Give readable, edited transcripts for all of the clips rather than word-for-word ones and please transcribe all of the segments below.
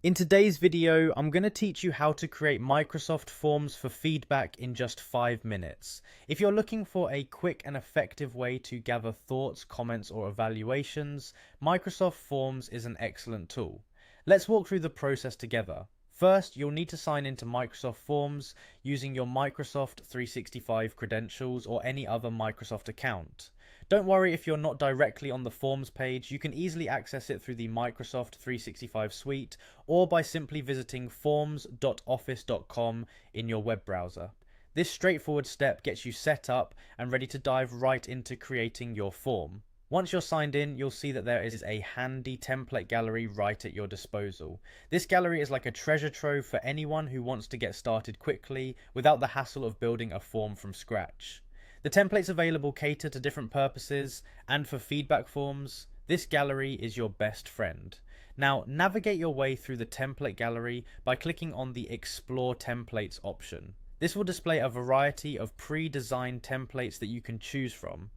In today's video, I'm going to teach you how to create Microsoft Forms for feedback in just 5 minutes. If you're looking for a quick and effective way to gather thoughts, comments, or evaluations, Microsoft Forms is an excellent tool. Let's walk through the process together. First, you'll need to sign into Microsoft Forms using your Microsoft 365 credentials or any other Microsoft account. Don't worry if you're not directly on the Forms page, you can easily access it through the Microsoft 365 suite or by simply visiting forms.office.com in your web browser. This straightforward step gets you set up and ready to dive right into creating your form. Once you're signed in, you'll see that there is a handy template gallery right at your disposal. This gallery is like a treasure trove for anyone who wants to get started quickly without the hassle of building a form from scratch. The templates available cater to different purposes, and for feedback forms, this gallery is your best friend. Now, navigate your way through the template gallery by clicking on the Explore Templates option. This will display a variety of pre-designed templates that you can choose from.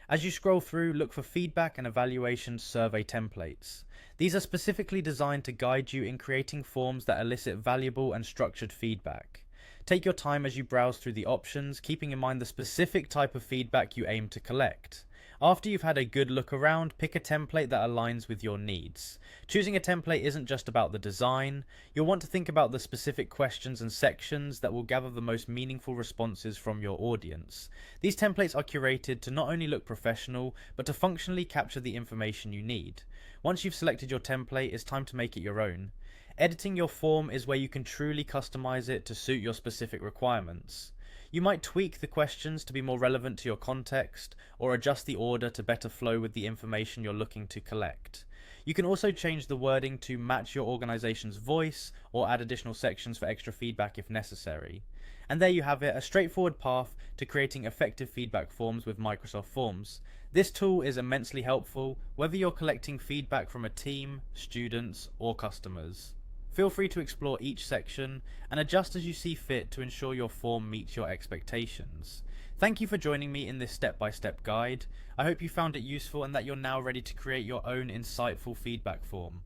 As you scroll through, look for feedback and evaluation survey templates. These are specifically designed to guide you in creating forms that elicit valuable and structured feedback. Take your time as you browse through the options, keeping in mind the specific type of feedback you aim to collect. After you've had a good look around, pick a template that aligns with your needs. Choosing a template isn't just about the design. You'll want to think about the specific questions and sections that will gather the most meaningful responses from your audience. These templates are curated to not only look professional, but to functionally capture the information you need. Once you've selected your template, it's time to make it your own. Editing your form is where you can truly customize it to suit your specific requirements. You might tweak the questions to be more relevant to your context, or adjust the order to better flow with the information you're looking to collect. You can also change the wording to match your organization's voice, or add additional sections for extra feedback if necessary. And there you have it, a straightforward path to creating effective feedback forms with Microsoft Forms. This tool is immensely helpful, whether you're collecting feedback from a team, students, or customers. Feel free to explore each section and adjust as you see fit to ensure your form meets your expectations. Thank you for joining me in this step-by-step guide. I hope you found it useful and that you're now ready to create your own insightful feedback form.